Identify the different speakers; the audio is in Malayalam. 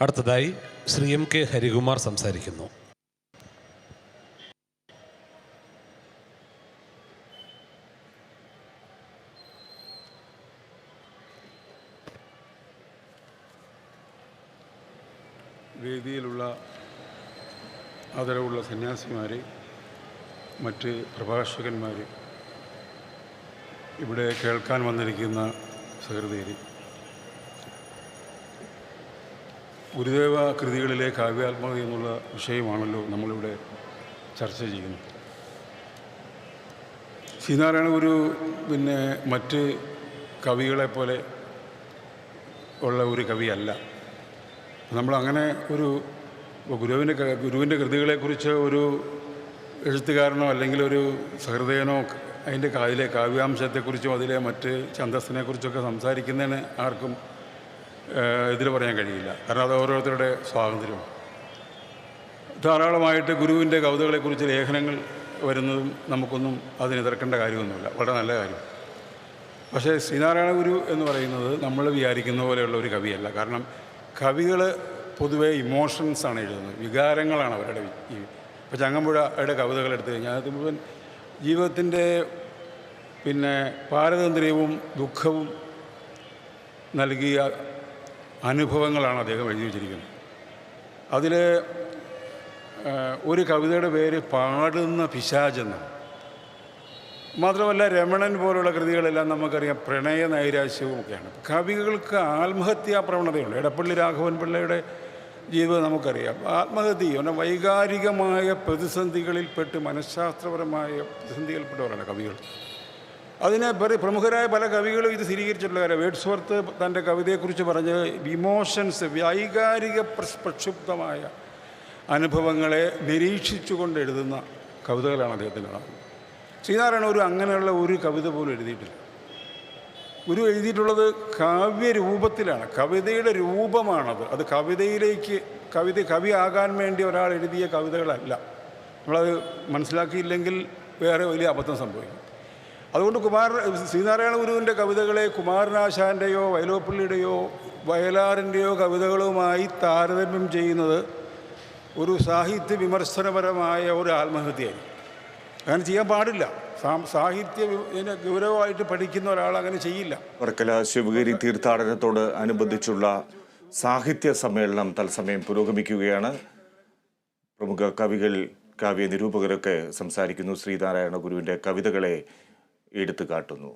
Speaker 1: അടുത്തതായി ശ്രീ എം കെ ഹരികുമാർ സംസാരിക്കുന്നു.
Speaker 2: വേദിയിലുള്ള ആദരവുള്ള സന്യാസിമാർ, മറ്റ് പ്രഭാഷകന്മാർ, ഇവിടെ കേൾക്കാൻ വന്നിരിക്കുന്ന സഹൃദയർ, ഗുരുദേവ കൃതികളിലെ കാവ്യാത്മകത എന്നുള്ള വിഷയമാണല്ലോ നമ്മളിവിടെ ചർച്ച ചെയ്യുന്നത്. ശ്രീനാരായണ ഗുരു മറ്റ് കവികളെപ്പോലെ ഉള്ള ഒരു കവിയല്ല. നമ്മളങ്ങനെ ഗുരുവിൻ്റെ കൃതികളെക്കുറിച്ച് ഒരു എഴുത്തുകാരനോ അല്ലെങ്കിൽ ഒരു സഹൃദയനോ അതിലെ കാവ്യാംശത്തെക്കുറിച്ചും അതിലെ മറ്റ് ഛന്ദസ്സിനെക്കുറിച്ചൊക്കെ സംസാരിക്കുന്നതിന് ആർക്കും എതിര് പറയാൻ കഴിയില്ല. കാരണം അത് ഓരോരുത്തരുടെ സ്വാതന്ത്ര്യമാണ്. ധാരാളമായിട്ട് ഗുരുവിൻ്റെ കവിതകളെക്കുറിച്ച് ലേഖനങ്ങൾ വരുന്നതും നമുക്കൊന്നും അതിന് എതിർക്കേണ്ട കാര്യമൊന്നുമില്ല, വളരെ നല്ല കാര്യം. പക്ഷേ ശ്രീനാരായണ ഗുരു എന്ന് പറയുന്നത് നമ്മൾ വിചാരിക്കുന്ന പോലെയുള്ള ഒരു കവിയല്ല. കാരണം കവികൾ പൊതുവേ ഇമോഷൻസാണ് എഴുതുന്നത്, വികാരങ്ങളാണ് അവരുടെ. ഇപ്പോൾ ചങ്ങമ്പുഴയുടെ കവിതകൾ എടുത്തു കഴിഞ്ഞാൽ അത് മുഴുവൻ ജീവിതത്തിൻ്റെ പാരതന്ത്ര്യവും ദുഃഖവും നൽകിയ അനുഭവങ്ങളാണ് അദ്ദേഹം എഴുതി വച്ചിരിക്കുന്നത്. അതിൽ ഒരു കവിതയുടെ പേര് പാടുന്ന പിശാചെന്നാണ്. മാത്രമല്ല രമണൻ പോലുള്ള കൃതികളെല്ലാം നമുക്കറിയാം പ്രണയ നൈരാശ്യവുമൊക്കെയാണ്. കവികൾക്ക് ആത്മഹത്യാ പ്രവണതയുണ്ട്. എടപ്പള്ളി രാഘവൻ പിള്ളയുടെ ജീവിതം നമുക്കറിയാം. ആത്മഹത്യ വൈകാരികമായ പ്രതിസന്ധികളിൽപ്പെട്ട്, മനഃശാസ്ത്രപരമായ പ്രതിസന്ധികളിൽപ്പെട്ടവരാണ് കവികൾ. അതിനെ പ്രമുഖരായ പല കവികളും ഇത് സ്ഥിരീകരിച്ചിട്ടുള്ള കാര്യം. വേഡ്സ്വർത്ത് തൻ്റെ കവിതയെക്കുറിച്ച് പറഞ്ഞ് ഇമോഷൻസ്, വൈകാരിക പ്രക്ഷുബ്ധമായ അനുഭവങ്ങളെ നിരീക്ഷിച്ചുകൊണ്ട് എഴുതുന്ന കവിതകളാണ് അദ്ദേഹത്തിൻ്റെ നാം. ശ്രീനാരായണ ഗുരു അങ്ങനെയുള്ള ഒരു കവിത പോലും എഴുതിയിട്ടില്ല. ഗുരു എഴുതിയിട്ടുള്ളത് കാവ്യരൂപത്തിലാണ്, കവിതയുടെ രൂപമാണത്. അത് കവി ആകാൻ വേണ്ടി ഒരാൾ എഴുതിയ കവിതകളല്ല. നമ്മളത് മനസ്സിലാക്കിയില്ലെങ്കിൽ വേറെ വലിയ അബദ്ധം സംഭവിക്കും. അതുകൊണ്ട് ശ്രീനാരായണ ഗുരുവിൻ്റെ കവിതകളെ കുമാരനാശാൻ്റെയോ വയലോപ്പള്ളിയുടെയോ വയലാറിൻ്റെയോ കവിതകളുമായി താരതമ്യം ചെയ്യുന്നത് ഒരു സാഹിത്യ വിമർശനപരമായ ഒരു ആത്മഹത്യയായി. അങ്ങനെ ചെയ്യാൻ പാടില്ല. സാഹിത്യ ഗൗരവമായിട്ട് പഠിക്കുന്ന ഒരാൾ അങ്ങനെ ചെയ്യില്ല.
Speaker 3: വർക്കല ശിവഗിരി തീർത്ഥാടനത്തോട് അനുബന്ധിച്ചുള്ള സാഹിത്യ സമ്മേളനം തത്സമയം പുരോഗമിക്കുകയാണ്. പ്രമുഖ കവികൾ, കാവ്യ നിരൂപകരൊക്കെ സംസാരിക്കുന്നു. ശ്രീനാരായണ ഗുരുവിൻ്റെ കവിതകളെ എടുത്തു കാട്ടുന്നു.